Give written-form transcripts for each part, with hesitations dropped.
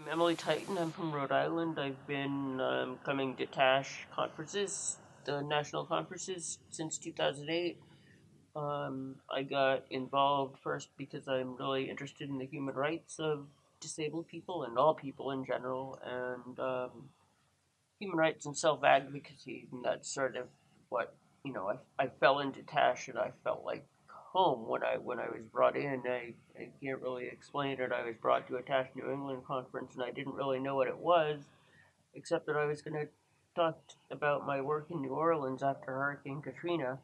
I'm Emily Titon. I'm from Rhode Island. I've been coming to TASH conferences, the national conferences, since 2008. I got involved first because I'm really interested in the human rights of disabled people and all people in general, and human rights and self-advocacy. And that's sort of what, I fell into TASH, and I felt like home when I was brought in. I can't really explain it. I was brought to a TASH New England conference, and I didn't really know what it was, except that I was going to talk about my work in New Orleans after Hurricane Katrina.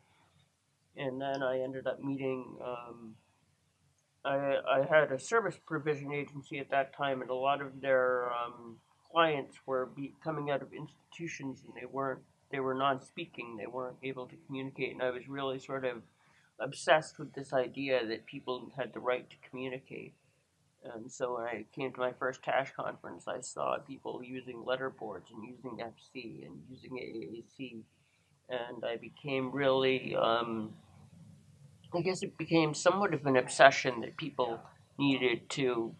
And then I ended up meeting. I had a service provision agency at that time, and a lot of their clients were coming out of institutions, and they were non-speaking. They weren't able to communicate, and I was really sort of obsessed with this idea that people had the right to communicate. And so when I came to my first TASH conference, I saw people using letterboards and using FC and using AAC, and I became really, I guess it became somewhat of an obsession that people needed to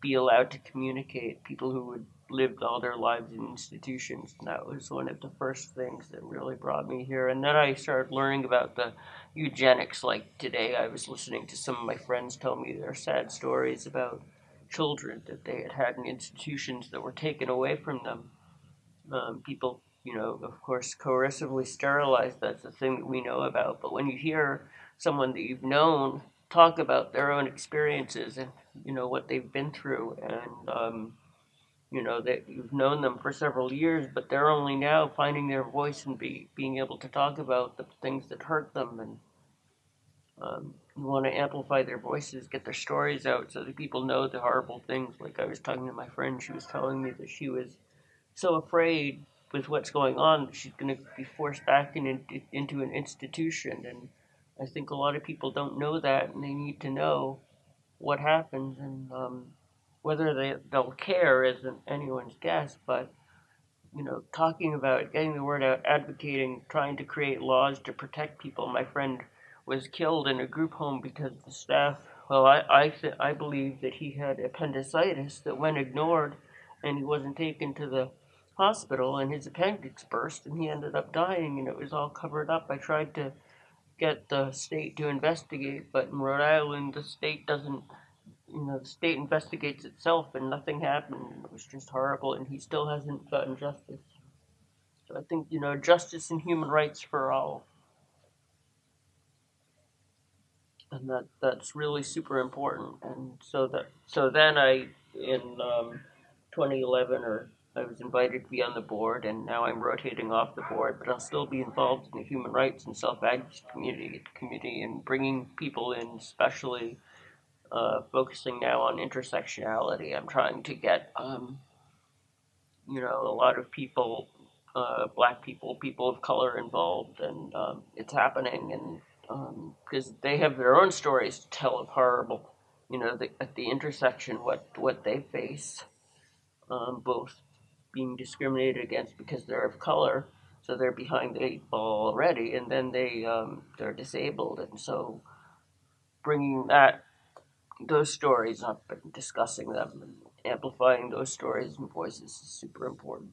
be allowed to communicate, people who had lived all their lives in institutions. And that was one of the first things that really brought me here. And then I started learning about the eugenics. Like today, I was listening to some of my friends tell me their sad stories about children that they had had in institutions that were taken away from them. People, of course, coercively sterilized. That's the thing that we know about. But when you hear someone that you've known talk about their own experiences and what they've been through, and that you've known them for several years, but they're only now finding their voice and being able to talk about the things that hurt them, and you want to amplify their voices, get their stories out so that people know the horrible things. Like I was talking to my friend, she was telling me that she was so afraid with what's going on that she's going to be forced back into an institution. And I think a lot of people don't know that, and they need to know what happens. And whether they'll care isn't anyone's guess, but talking about it, getting the word out, advocating, trying to create laws to protect people. My friend was killed in a group home because the staff. Well, I believe that he had appendicitis that went ignored, and he wasn't taken to the hospital, and his appendix burst, and he ended up dying, and it was all covered up. I tried to get the state to investigate, but in Rhode Island, the state doesn't. The state investigates itself, and nothing happened. It was just horrible, and he still hasn't gotten justice. So I think justice and human rights for all, and that's really super important. And so then I in 2011 or I was invited to be on the board, and now I'm rotating off the board, but I'll still be involved in the human rights and self-advocacy community and bringing people in, especially focusing now on intersectionality. I'm trying to get a lot of people, black people, people of color involved, and it's happening, and because they have their own stories to tell of horrible, at the intersection, what they face, both being discriminated against because they're of color, so they're behind the eight ball already, and then they're disabled, and so bringing those stories up and discussing them and amplifying those stories and voices is super important.